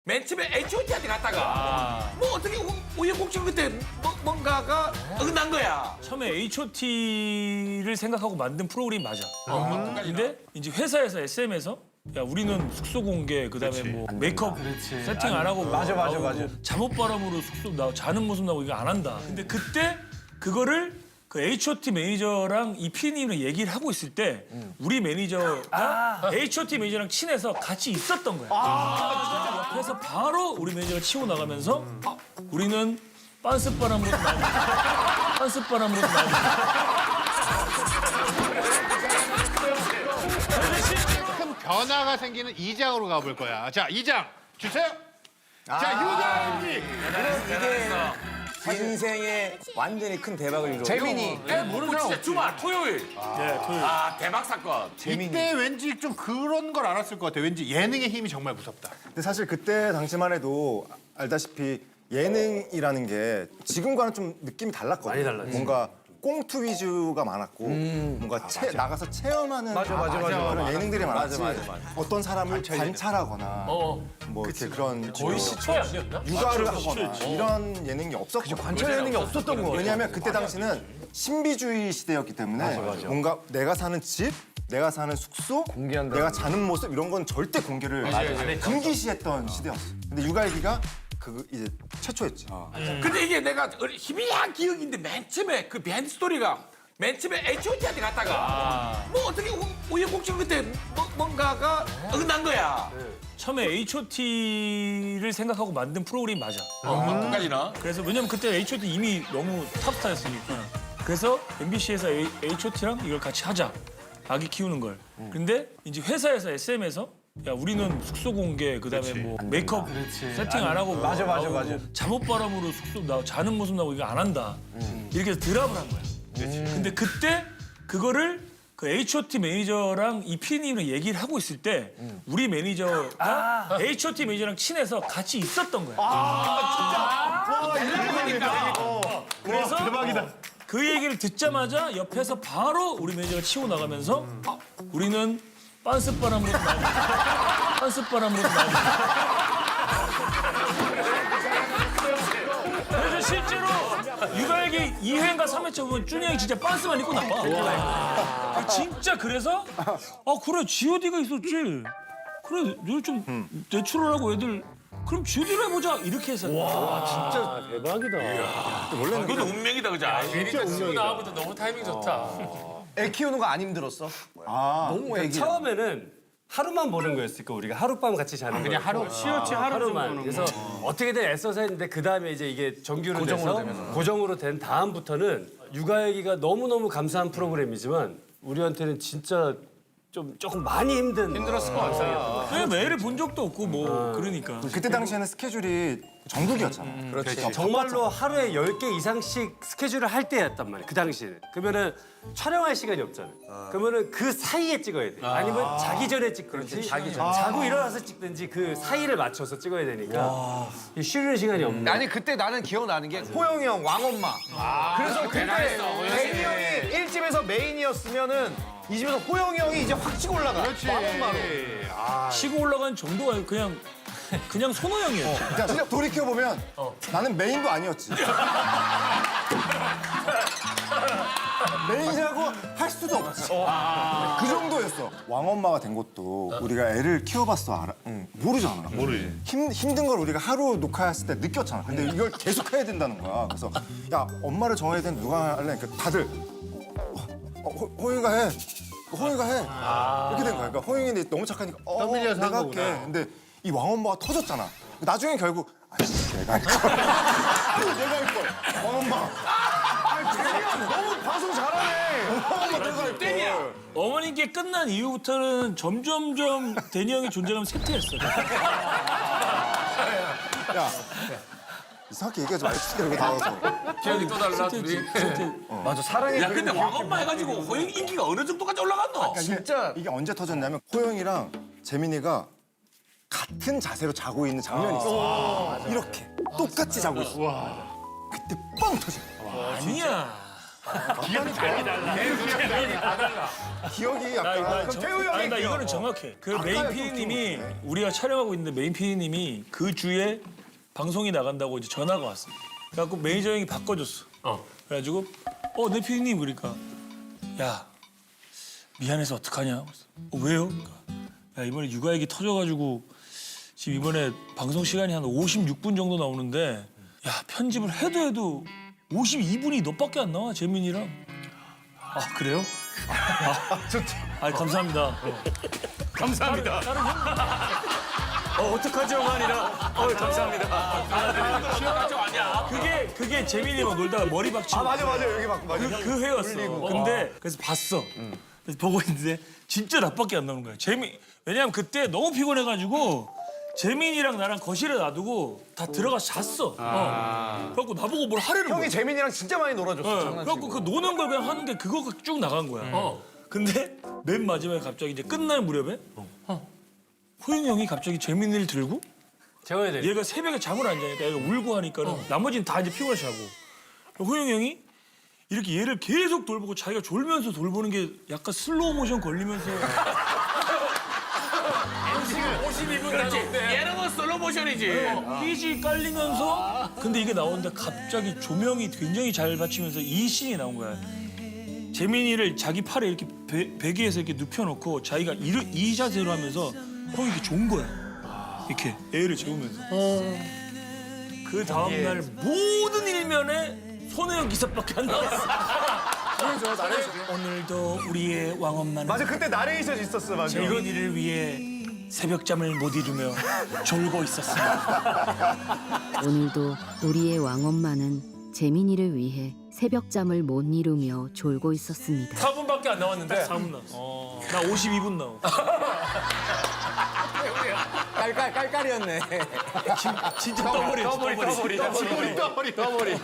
맨 처음에 H.O.T한테 갔다가 뭐 어떻게 우여곡절 그때 뭔가가 어긋난 거야. 처음에 H.O.T를 생각하고 만든 프로그램이 맞아. 근데 이제 회사에서 SM에서 야 우리는 숙소 공개 그다음에 뭐 메이크업 세팅 안 하고 맞아. 잠옷 바람으로 숙소 나 자는 모습 나오고 이거 안 한다. 근데 그때 그거를 그 H.O.T 매니저랑 이 PD님이랑 얘기를 하고 있을 때 우리 매니저가 H.O.T 매니저랑 친해서 같이 있었던 거야. 그래서 바로 우리 매니저가 치고 나가면서 우리는 빤스바람으로 많이 빤스바람으로 많이 큰 변화가 생기는 2장으로 가볼 거야. 자, 2장 주세요. 자, 유정이. 인생에 완전히 큰 대박을 이뤘고 재민이. 모르는 진짜 주말 토요일. 네, 토요일. 대박 사건. 이때 왠지 좀 그런 걸 알았을 것 같아. 왠지 예능의 힘이 정말 무섭다. 근데 사실 그때 당시만 해도 알다시피 예능이라는 게 지금과는 좀 느낌이 달랐거든요. 많이 달랐지. 뭔가 꽁투 위주가 많았고 뭔가 나가서 체험하는 그런 예능들이 많았지. 어떤 사람을 관찰하거나 뭐 이렇게 그런 거의 시초 아니었나? 육아를 하거나 이런 예능이 없었거든요. 관찰 예능이 없었던 거. 왜냐하면 그때 당시는 신비주의 시대였기 때문에 뭔가 내가 사는 집, 내가 사는 숙소, 공개한다. 내가 자는 모습 이런 건 절대 공개를 금기시했던 시대였어. 근데 육아일기가 그 이제 최초였지. 근데 이게 내가 희미한 기억인데 맨 처음에 그 비하인드 스토리가 맨 처음에 H.O.T한테 갔다가 뭐 어떻게 우여곡절 그때 뭔가가 어긋난 거야. 처음에 H.O.T를 생각하고 만든 프로그램이 맞아. 끝까지나. 그래서 왜냐면 그때 H.O.T 이미 너무 탑스타였으니까. 그래서 MBC에서 H.O.T랑 이걸 같이 하자. 아기 키우는 걸. 근데 이제 회사에서 SM에서 야 우리는 숙소 공개 그다음에 뭐 메이크업 세팅 안 하고 맞아. 잠옷 바람으로 숙소 나 자는 모습 나오고 이거 안 한다. 이렇게 해서 드랍을 한 거야. 근데 그때 그거를 그 H.O.T 매니저랑 이 PD님이랑 얘기를 하고 있을 때 우리 매니저가 H.O.T 매니저랑 친해서 같이 있었던 거야. 그래서 그 얘기를 듣자마자 옆에서 바로 우리 매니저가 치고 나가면서 우리는 빤스바람으로 많이 빤스바람으로 많이 그래서 실제로 육아일기 2회인가 3회차 보면 준이 형이 진짜 빤스만 입고 나와. 진짜 그래서 그래 G.O.D가 있었지. 그래 너 좀 내추럴하고 애들 그럼 G.O.D로 해보자 이렇게 했었다. 진짜 대박이다. 원래는 그것도 운명이다 그자. 괜히 치고 나와부터 너무 타이밍 좋다. 애 키우는 거 안 힘들었어? 너무 애기. 처음에는 하루만 보는 거였으니까 우리가 하룻밤 같이 자는 거예요. 하루 시어치 하루만. 그래서 어떻게든 애써서 했는데 그 다음에 이제 이게 정규로 돼서 고정으로 된 다음부터는 육아얘기가 너무너무 감사한 프로그램이지만 우리한테는 진짜 조금 많이 힘들었을 것 같아요. 왜 매일을 본 적도 없고 뭐 그러니까. 그때 당시에는 스케줄이 정국이었잖아. 그렇지. 정말로 하루에 10개 이상씩 스케줄을 할 때였단 말이에요. 그 당시에는. 그러면은 촬영할 시간이 없잖아요. 그러면은 그 사이에 찍어야 돼. 아니면 자기 전에 찍든지 자고 일어나서 찍든지 그 사이를 맞춰서 찍어야 되니까 쉬는 시간이 없는 거예요. 아니 그때 나는 기억나는 게 호영이 형 왕엄마. 그래서 그때 대니 형이 1집에서 메인이었으면은 이 집에서 호영이 형이 이제 확 치고 올라가. 왕엄마로. 치고 올라간 정도가 그냥 손호영이었지. 진짜 돌이켜 보면 나는 메인도 아니었지. 메인이라고 할 수도 없지. 그 정도였어. 왕엄마가 된 것도 우리가 애를 키워봤어 알아? 모르잖아. 모르지. 힘든 걸 우리가 하루 녹화했을 때 느꼈잖아. 근데 이걸 계속 해야 된다는 거야. 그래서 야 엄마를 정해야 되는데 누가 할래? 그러니까 다들 호영이가 해. 호영이가 해. 이렇게 된 거야. 그러니까 호영이 너무 착하니까 떠밀려서 내가 한 할게. 거구나. 근데 이 왕엄마가 터졌잖아. 나중에 결국 아이씨 내가 할 걸. 내가 할 걸. 왕엄마. 너무 방송 잘하네. 왕엄마 내가 할 걸. 어머님께 끝난 이후부터는 점점점 대니 형의 존재감이 쇠퇴했어. 야 이상하게 얘기하지 말고 이렇게 나와서. 기억이 또 달라 둘이. 맞아 사랑의 야 근데 왕엄마 해가지고 호영 인기가 어느 정도까지 올라갔노? 진짜 이게 언제 터졌냐면 호영이랑 재민이가 같은 자세로 자고 있는 장면이 있어. 이렇게 똑같이 자고 있어. 그때 뻥 터져. 아니야. 기억이 나, 약간 나, 그럼 태우 형의 아니, 나 기억. 이거는 정확해. 그 아까야 메인 좀 PD님이 기억나네. 우리가 촬영하고 있는데 메인 PD님이 그 주에 방송이 나간다고 이제 전화가 왔어. 그래갖고 매니저 형이 바꿔줬어. 그래가지고 네 PD님 그러니까 야 미안해서 어떡하냐? 왜요? 그러니까, 야 이번에 육아액이 터져가지고 지금 이번에 방송 시간이 한 56분 정도 나오는데 야 편집을 해도 52분이 너밖에 안 나와 재민이랑. 아 그래요? 아 감사합니다. 감사합니다. 다른 형. 어떡하죠가 아니라 감사합니다. 그게 재민이랑 놀다가 머리 박치고 맞아 여기 맞아. 그 회였어. 근데 그래서 봤어. 그래서 보고 있는데 진짜 나밖에 안 나오는 거야. 왜냐면 그때 너무 피곤해가지고 재민이랑 나랑 거실에 놔두고 다 들어가서 잤어. 그래갖고 나보고 뭘 하려는 거야. 형이 재민이랑 진짜 많이 놀아줬어. 그래갖고 그 노는 걸 그냥 하는데 그거가 쭉 나간 거야. 근데 맨 마지막에 갑자기 이제 끝날 무렵에 호영 형이 갑자기 재민이를 들고 재워야 돼. 얘가 새벽에 잠을 안 자니까 얘가 울고 하니까는 나머지는 다 이제 피곤해서 자고. 호영 형이 이렇게 얘를 계속 돌보고 자기가 졸면서 돌보는 게 약간 슬로우 모션 걸리면서 52분 그렇지. 얘는 뭐 솔로 모션이지. 삐지 깔리면서 근데 이게 나오는데 갑자기 조명이 굉장히 잘 받치면서 이 씬이 나온 거야. 재민이를 자기 팔에 이렇게 베개에서 이렇게 눕혀놓고 자기가 이 자세로 하면서 형이 이렇게 존 거야. 이렇게 애를 재우면서. 그 다음날 모든 일면에 손혜영 기사밖에 안 나왔어. 오늘도 우리의 왕엄마는 맞아 그때 나레이션 있었어 맞아. 재민이를 위해 새벽잠을 못 이루며 졸고 있었습니다. 오늘도 우리의 왕엄마는 재민이를 위해 새벽잠을 못 이루며 졸고 있었습니다. 4분밖에 안 나왔는데 3분 나왔어. 나 52분 나왔어. 깔깔이었네. 진짜 떠버렸어. 떠버리.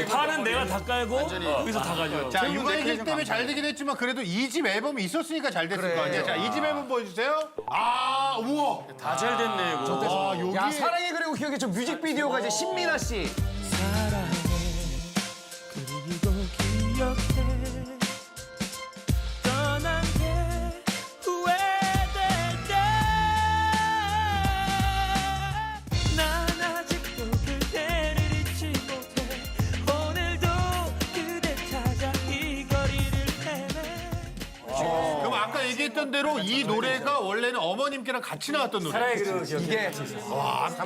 판은 내가 다 깔고 여기서 다 가져. 자, 육아이기 때문에 잘 되긴 했지만 그래도 2집 앨범이 있었으니까 잘 됐을 거 아니야. 자, 2집 앨범 보여주세요. 아, 우와. 다 잘 됐네 이거. 아, 여기. 야 사랑해 그리고 기억해 저 뮤직비디오가 이제 신민아 씨. 그리고 기억해 떠난 게 후회될 때 난 아직도 그대를 잊지 못해 오늘도 그대 찾아 이 거리를 헤매. 그럼 아까 얘기했던 대로 이 노래가 원래는 어머님께랑 같이 나왔던 노래. 사랑의 그리고 기억. 이게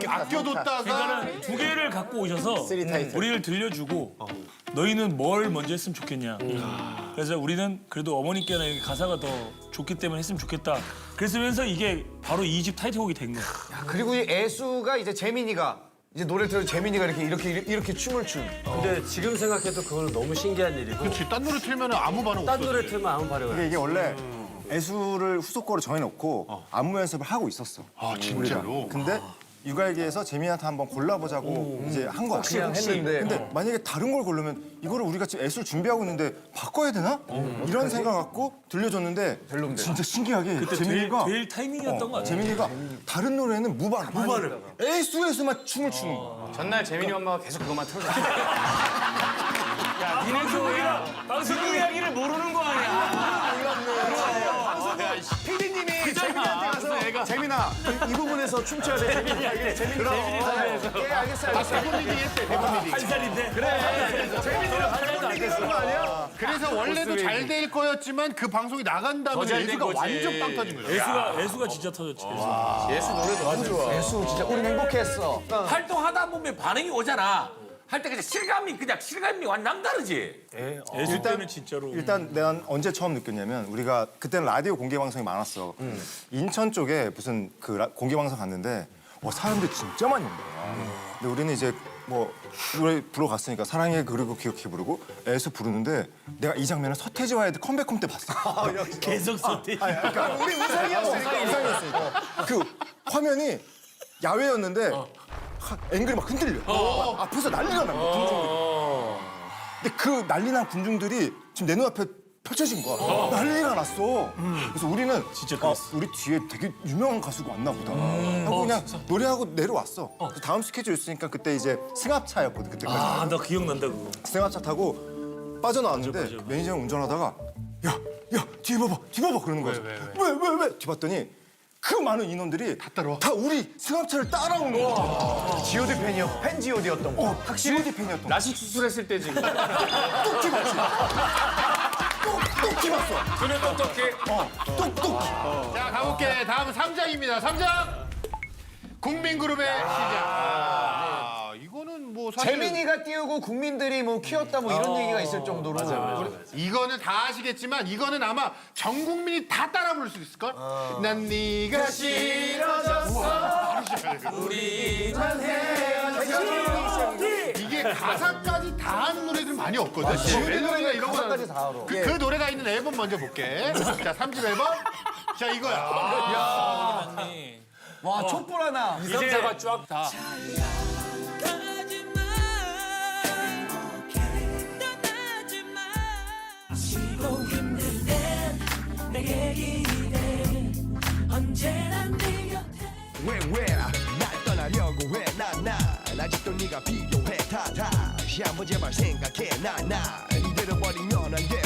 아껴뒀다가 그러니까는 두 개를 갖고 오셔서 우리를 들려주고 너희는 뭘 먼저 했으면 좋겠냐. 그래서 우리는 그래도 어머니께는 이렇게 가사가 더 좋기 때문에 했으면 좋겠다. 그랬으면서 이게 바로 이 집 타이틀곡이 된 거야. 그리고 이 애수가 이제 재민이가 이제 노래를 들어 재민이가 이렇게 춤을 춘. 근데 지금 생각해도 그거는 너무 신기한 일이고. 그렇지. 딴 노래 틀면 아무 반응 딴 없어. 노래 틀면 아무 반응 안 해. 이게 원래 애수를 후속곡으로 정해놓고 안무 연습을 하고 있었어. 아, 진짜로? 근데 육아일기에서 재민이한테 한번 골라보자고 이제 한 거야. 혹시 했는데. 근데 만약에 다른 걸 고르면 이거를 우리가 지금 애수를 준비하고 있는데 바꿔야 되나? 이런 생각 갖고 들려줬는데 진짜 신기하게 재민이가 제일 타이밍이었던 것 같아. 재민이가 다른 노래는 무반을 애수만 춤을 추는 거야. 전날 재민이 엄마가 계속 그것만 틀어줬어. 방송 이야기를 모르는 거 아니야. PD님이 재민이한테 가서 재민아 이 부분에서 춤춰야 돼. 재민이 알겠지? 재민이 예 알겠어. 대본 리딩 했대, 대본 리딩. 한 살인데. 재민이랑 발본 리딩한 거 아니야? 그래서 원래도 잘 될 거였지만 그 방송이 나간 다음에 잘된 애수가 거지. 완전 빵 터진 거야. 애수가 진짜 터졌지. 애수 진짜 우리 행복했어. 활동하다 보면 반응이 오잖아. 할 때 그냥 실감이 완전 남다르지. 애수 때는 진짜로. 일단 내가 언제 처음 느꼈냐면 우리가 그때는 라디오 공개 방송이 많았어. 인천 쪽에 무슨 그 공개 방송 갔는데 사람들이 진짜 많이 온 거야. 근데 우리는 이제 뭐 노래 부르러 갔으니까 사랑해 그리고 기억해 부르고 애수 부르는데 내가 이 장면을 서태지와 애들 컴백홈 때 봤어. 계속 썼대. 그러니까 우리 우상이었으니까. 그 화면이 야외였는데 앵글이 막 흔들려. 막 앞에서 난리가 난 거야, 군중들이. 근데 그 난리 난 군중들이 지금 내 눈앞에 펼쳐진 거야. 난리가 났어. 그래서 우리는 진짜 우리 뒤에 되게 유명한 가수가 왔나 보다. 하고 그냥 노래하고 내려왔어. 그래서 다음 스케줄 있으니까 그때 이제 승합차였거든, 그때까지. 아, 나 기억난다 그거. 승합차 타고 빠져나왔는데 매니저 형 운전하다가 야 뒤에 봐봐 그러는 거야. 왜? 뒤봤더니 그 많은 인원들이 다 따라와. 다 우리 승합차를 따라오는 거야. G.O.D 팬 G.O.D였던 거. 확실히 G.O.D 팬이었던 거야. 나시 수술했을 때 지금. 똑똑히 봤지. 똑똑히 봤어. 그래 어떻게? 똑똑히. 자, 가볼게. 다음은 3장입니다. 3장. 국민그룹의 시작. 이거는 뭐 사실 재민이가 띄우고 국민들이 뭐 키웠다 뭐 이런 얘기가 있을 정도로. 이거는 다 아시겠지만 이거는 아마 전 국민이 다 따라 부를 수 있을 걸. 난 네가 싫어졌어. 우리만 헤어져. 이게 가사까지 다 하는 노래들은 많이 없거든. 멜로디나 이런 가사까지 거. 다 알아. 그 노래가 있는 앨범 먼저 볼게. 자, 3집 앨범. 자, 이거야. 와 촛불 하나. 이상자가 쫙 다. 날 떠나려고 해나 아직도 네가 필요해 다시 한번 제발 생각해 나 이대로 버리면 안돼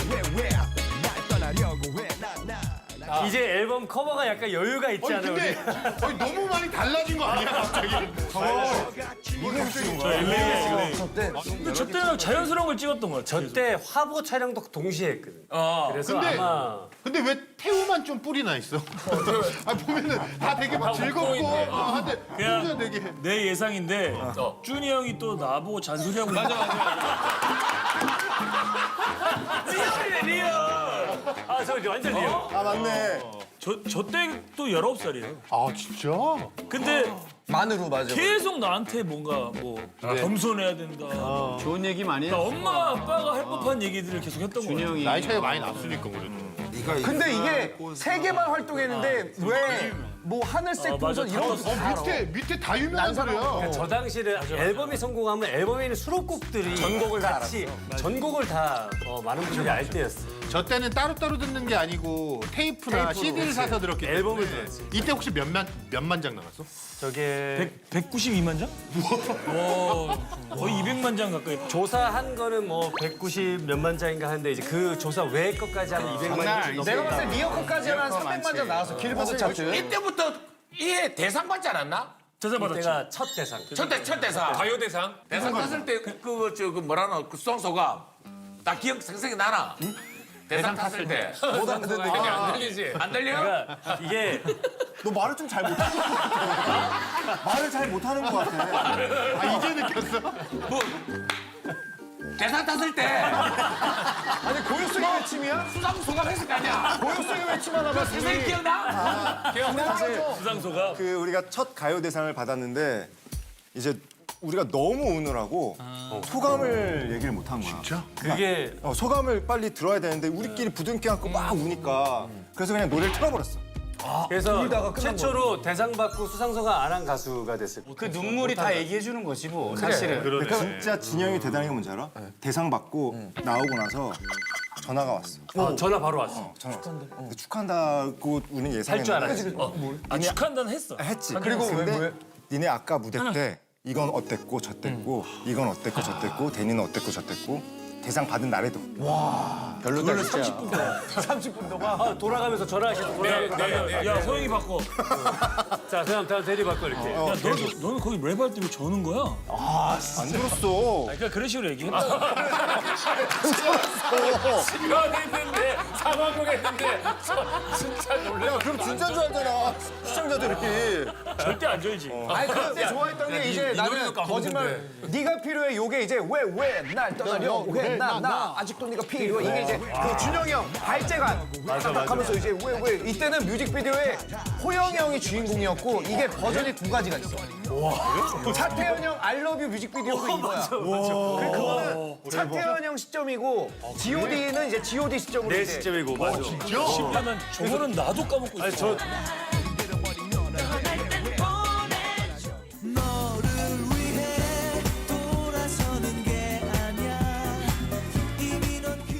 날 떠나려고 해나 이제 앨범 커버가 약간 여유가 있지 않아요? 근데 너무 많이 달라진 거 아니야, 갑자기? 근데 저 때는 자연스러운 걸 찍었던 거야. 저때 화보 촬영도 동시에 했거든. 그래서 근데 아마 근데 왜 태우만 좀 뿔이 나 있어? 아 보면은 다 되게 막 즐겁고 한데 혼자 되게 내 예상인데 준이 형이 또 나보고 잔소리하고 아, 저 완전 리얼. 아 맞네. 저 때 또 19살이에요. 아 진짜? 근데 만으로 맞아. 계속 나한테 뭔가 뭐 겸손해야 된다. 좋은 얘기 많이 나 해. 엄마 아빠가 할 법한 얘기들을 계속 했던 거야. 준영이 나이 차이가 많이 났으니까 그래도. 근데 이게 세 개만 활동했는데 왜 뭐 하늘색 맞아. 풍선 이런 것도 다 알아. 밑에 다 유명한 소리야. 저 당시는 앨범이 성공하면 앨범에 있는 수록곡들이 전곡을 같이 전곡을 다 많은 분들이 알 때였어. 저 때는 따로따로 듣는 게 아니고 테이프나 CD를 사서 들었기 때문에 앨범을 들었지. 이때 혹시 몇만 장 나갔어? 저게 192만 장? 와, 거의 200만 장 가까이. 조사한 거는 뭐 190 몇만 장인가 하는데 이제 그 조사 외의 것까지 한 200만 장 넘게. 내가 봤을 때 리어커까지 한 300만 장 나왔어. 길보드 차트. 이때부터 이에 대상 받지 않았나? 대상 받았지. 때가 첫 대상. 첫 대상. 가요 대상. 대상 탔을 때 그 뭐라노 그 수상소가 나 기억 생생히 나나? 대상 탔을 때. 못 하는데. 안 들리지? 안 들려? 그러니까 이게 너 말을 좀 잘 못하는 것 같아. 말을 잘 못하는 것 같아. 아 이제 느꼈어? 뭐 대상 탔을 때 아니 고요성의 외침이야? 수상 소감했을 거 아니야? 고요성의 외침 하나 봐. 생생히 기억나? 수상소가 그 우리가 첫 가요 대상을 받았는데 이제 우리가 너무 우느라고 소감을 얘기를 못 한 거야. 진짜? 그게 소감을 빨리 들어야 되는데 우리끼리 부둥켜 안고 막 우니까 그래서 그냥 노래를 틀어버렸어. 그래서 최초로 대상 받고 수상소가 안 한 가수가 됐을 거예요. 그 눈물이 다 얘기해 주는 거지 뭐. 사실은. 근데 진짜 진영이 대단한 게 뭔지 알아? 대상 받고 나오고 나서 전화가 왔어. 전화 바로 왔어. 전화 왔어. 근데 축하한다고 우리는 예상했는데 할 줄 알았지. 축하한다는 했어. 했지. 그리고 근데 니네 아까 무대 때 이건 어땠고 저땠고 이건 어땠고 저땠고 데니는 어땠고 저땠고 대상 받은 날에도 별로다 진짜. 30분 동안. 돌아가면서 전화하시고 돌아가면서 야, 서영이 바꿔. 자, 다음 대리 바꿔 이렇게. 야, 너는 거기 랩할 때 왜 저는 거야? 안 들었어. 그러니까 그런 식으로 얘기했다. 했는데 사과곡 했는데 진짜 놀래. 야 그럼 진짜인 줄 알잖아. 시청자들이. 절대 안 줘야지. 아니 그때 좋아했던 게 이제 나는 거짓말. 네가 필요해. 요게 이제 왜 날 떠나려 왜나 아직도 네가 필요해. 이게 이제 그 준영이 형 발재간 딱 하면서 이제 왜 이때는 뮤직비디오에 호영이 형이 주인공이었고 이게 버전이 두 가지가 있어. 차태현 형 I love you 뮤직비디오도 이거야. 그거는 차태현 형 시점이고 G.O.D는 이제 G.O.D 시점으로 내 이제 시점이고 맞아. 야, 난 저거는 나도 까먹고 있어.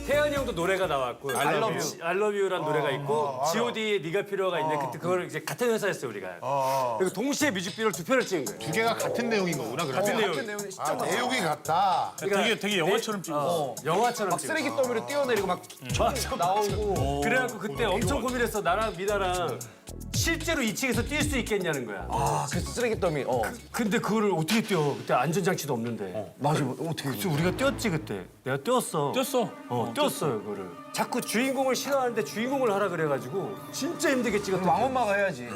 태현이 형도 노래가 나왔고 알러뷰라는 노래가 있고 G.O.D의 네가 필요가 있는데 그때 그걸 이제 같은 회사였어요 우리가. 그리고 동시에 뮤직비디오를 2편을 찍은 거예요. 두 개가 같은 내용인 거구나. 같은 그러면. 내용. 내용이 같다. 되게 영화처럼 찍었어. 영화처럼 막 찍은 쓰레기 더미로 뛰어내리고 막 나오고. 그래갖고 그때 엄청 고민했어. 나랑 미나랑 실제로 2층에서 뛸 수 있겠냐는 거야. 그 쓰레기 더미. 근데 그거를 어떻게 뛰어? 그때 안전장치도 없는데. 맞아. 어떻게? 그래서 우리가 뛰었지 그때. 내가 뛰었어. 뛰었어. 뛰었어요 그거를. 자꾸 주인공을 싫어하는데 주인공을 하라 그래가지고 진짜 힘들게 찍었던. 왕엄마가 해야지.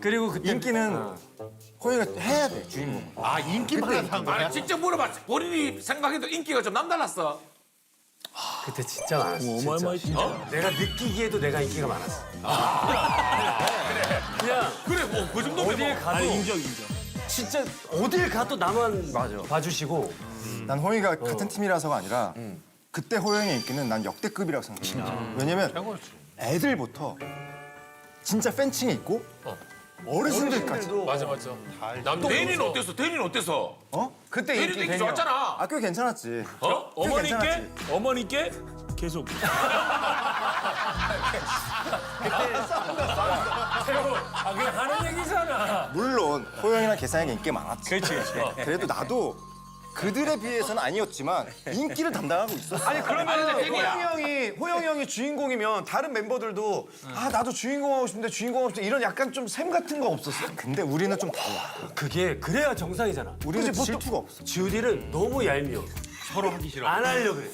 그리고 그때 인기는 호영이가 해야 돼 주인공. 아 인기 받아서 한 거야? 아니 직접 물어봤지. 본인이 생각해도 인기가 좀 남달랐어. 그때 진짜 많았어. 어마어마했지. 내가 느끼기에도 내가 인기가 많았어. 그냥 그래 뭐 그 정도면 어딜 뭐. 가도 인정. 진짜 어딜 가도 나만 봐주시고. 난 호영이가 같은 팀이라서가 아니라 그때 호영이의 인기는 난 역대급이라고 생각해. 왜냐면 애들부터 진짜 팬층이 있고 어르신들까지. 맞아. 대인이는 어땠어? 대인이는 어땠어? 그때 대인이도 인기 좋았잖아. 학교 괜찮았지. 어머니께 어머니께 계속. 그냥 하는 얘기잖아. 물론 호영이랑 계산이가 인기 많았지. 그렇지. 그래도 나도 그들에 비해서는 아니었지만 인기를 담당하고 있었어. 아니 그러면 대니야. 호영이 형이 주인공이면 다른 멤버들도 아 나도 주인공 하고 싶은데 주인공 하고 싶은데 이런 약간 좀 샘 같은 거 없었어? 근데 우리는 좀 달라. 그게 그래야 정상이잖아. 우리는 질투가 없어. G.O.D는 너무 얄미워. 서로 하기 싫어. 안 하려 그래.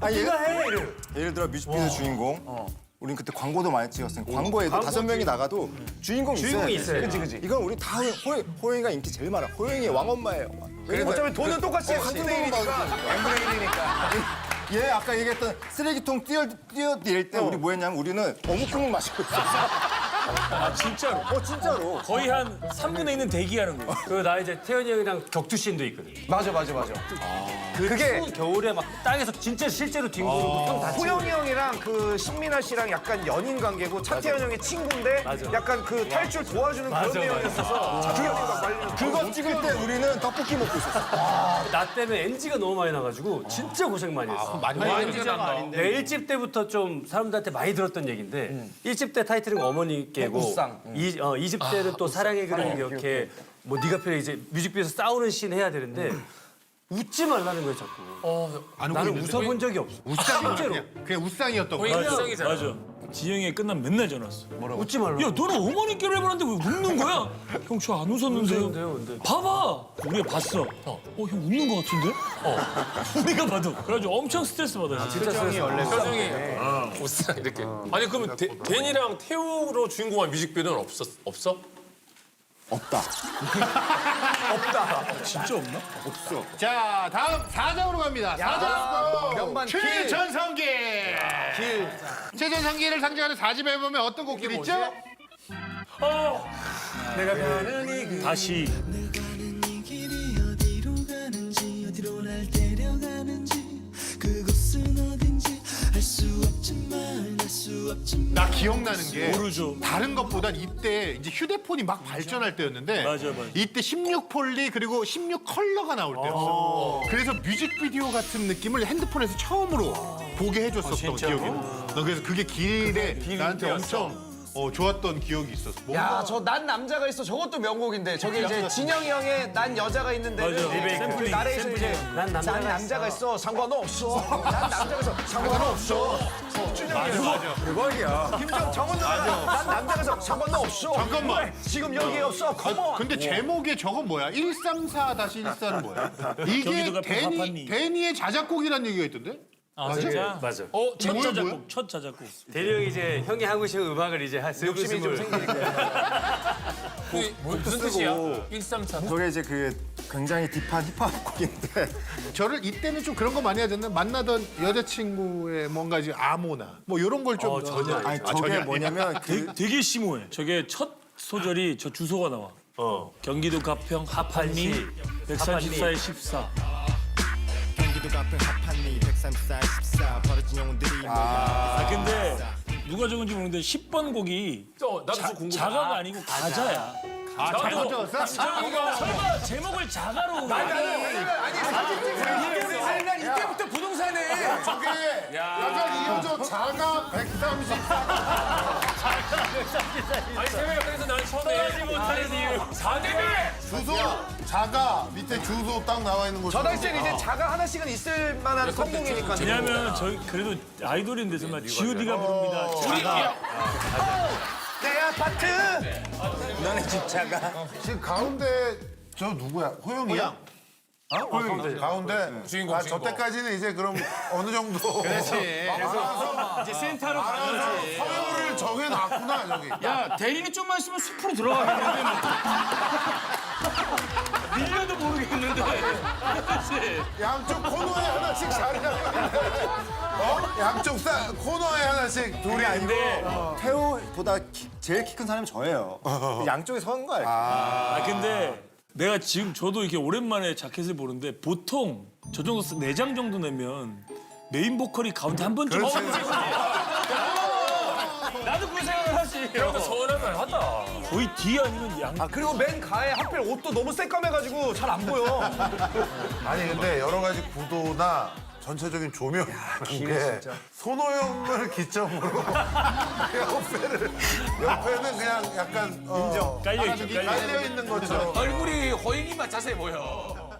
네가 해 이래. 예를 들어 뮤직비디오 주인공. 우린 그때 광고도 많이 찍었으니까 광고에도 5명이 나가도 주인공이 주인공이 있어야 돼. 있어요. 그치. 이건 우리 다 호영이가 인기 제일 많아. 호영이 왕엄마예요. 어차피 돈은 똑같이 같은 돈이니까. 얘 아까 얘기했던 쓰레기통 뛰어낼 때 우리 뭐 했냐면 우리는 어묵국물 마시고 있었어. 아 진짜로. 진짜로. 거의 한 3분의 1은 대기하는 거야. 그리고 나 이제 태연이 형이랑 격투씬도 있거든. 맞아. 그게 겨울에 막 땅에서 진짜 실제로 뒹구르고 형다 치고. 호영이 형이랑 그 신민아 씨랑 약간 연인 관계고 차태현 형의 친구인데 약간 그 탈출 도와주는 그런 내용이었어서 차태현 형이 막 말리는 그거 찍을 때 우리는 떡볶이 먹고 있었어. 나 때문에 NG가 너무 많이 나가지고 진짜 고생 많이 했어. 많이 내 1집 때부터 좀 사람들한테 많이 들었던 얘기인데 1집 때 타이틀은 어머니께고 우상. 2집 때는 또 사랑의 그림 이렇게 뭐 네가 필요해 이제 뮤직비디오에서 싸우는 씬 해야 되는데 웃지 말라는 거야 자꾸. 나는 웃어본 적이 없어. 실제로. 그냥 우상이었던 거야. 일상이잖아. 맞아. 지영이 끝나면 맨날 전화 왔어. 웃지 말라. 야 너는 어머니께로 해봤는데 왜 웃는 거야? 형 저 안 웃었는데요. 근데. 봐봐. 우리가 봤어. 형 웃는 거 같은데? 우리가 봐도. 그래가지고 엄청 스트레스 받았어. 진짜 스트레스 원래. 표정이 우상 이렇게. 아니 그러면 댄이랑 태우로 주인공한 뮤직비디오는 없어? 없다. 진짜 없나? 자 다음 4장으로 갑니다. 4장 명반 최전성기. 최전성기를 상징하는 4집 앨범에 어떤 곡들이 있죠? 내가 가는 이 다시. 어디로 날 데려가는지 그곳은 어딘지 알 수 없지만 알 수 없지만 나 기억나는 게 모르죠. 다른 것보단 이때 이제 휴대폰이 막 발전할 때였는데 맞아. 이때 16폴리 그리고 16컬러가 나올 때였어. 그래서 뮤직비디오 같은 느낌을 핸드폰에서 처음으로 보게 해줬었던 기억이 나. 그래서 그게 길에 나한테 엄청 좋았던 기억이 있었어. 야, 저 난 남자가 있어. 저것도 명곡인데. 저게 이제 진영이 형의 난 여자가 있는데는 샘플링, 나레이션 이제 샘플링. 난 남자가 있어. 상관없어. 난 남자가 있어. 상관없어. 대박이야. 정은 난 남자가 있어. 상관없어. 잠깐만. 지금 여기에 없어. 컴온. 근데 제목에 저건 뭐야? 134-14는 뭐야? 이게 경기도가 파파니. 데니의 자작곡이라는 얘기가 있던데? 진짜? 맞아. 첫 뭐야? 자작곡. 첫 자작곡. 대리 형이 이제 형이 하고 싶은 음악을 이제 욕심이 좀 생기니까. 무슨 뜻이야? 134. 저게 이제 그 굉장히 딥한 힙합 곡인데 저를 이때는 좀 그런 거 많이 하잖아요. 만나던 여자친구의 뭔가 이제 암호나 뭐 이런 걸 좀 전혀 아니야. 아니 저게 뭐냐면 되게 심오해. 저게 첫 소절이 저 주소가 나와. 경기도 가평 하판리 134에 14. 경기도 가평 하판리 134-14 버려진 영혼들이 근데 누가 적은지 모르는데 10번 곡이 나도 좀 궁금해. 자가가 아니고 가자야. 잘못 적었어? 설마 제목을 자가로. 난 이때부터 부동산에 저게 약간 이효정 자가 134. 아니 세명이 그래서 난 처음에 못하는 이유. 4대매! 주소 자가 밑에 주소 딱 나와 있는 거. 저 당시엔 이제 자가 하나씩은 있을 만한 성공이니까. 왜냐하면 저희 그래도 아이돌인데서만 G.O.D가 부릅니다. 자가. 내 아파트. 너네 집 차가. 지금 가운데 저 누구야? 호영이야? 호영이. 가운데. 주인공, 저 주인공. 때까지는 이제 그럼 어느 정도. 그렇지. 이제 센터로 알아서 서열을 정해놨구나 저기. 야, 대리는 좀만 있으면 숲으로 들어가겠는데. 뭐. 밀려도 모르겠는데. 그렇지. 양쪽 코너에 하나씩 자리 잡고 있는데. 양쪽 코너에 하나씩 둘이 아니고. 태우보다 제일 키 큰 사람이 저예요. 양쪽에 선 거예요. 근데 내가 지금 저도 이렇게 오랜만에 자켓을 보는데 보통 저 정도 내장 정도 내면 메인 보컬이 가운데 한 번쯤 나도 그 생각을 하지. 그래도 서운한 말 하다. 거의 뒤 아니면 양. 아 그리고 맨 가에 하필 옷도 너무 새까매가지고 잘 안 보여. 아니 근데 여러 가지 구도나 전체적인 조명 게 손호영을 기점으로 옆에는 그냥 약간 깔려 있죠. 깔려 있는 것처럼. 얼굴이 호영이만 자세히 보여.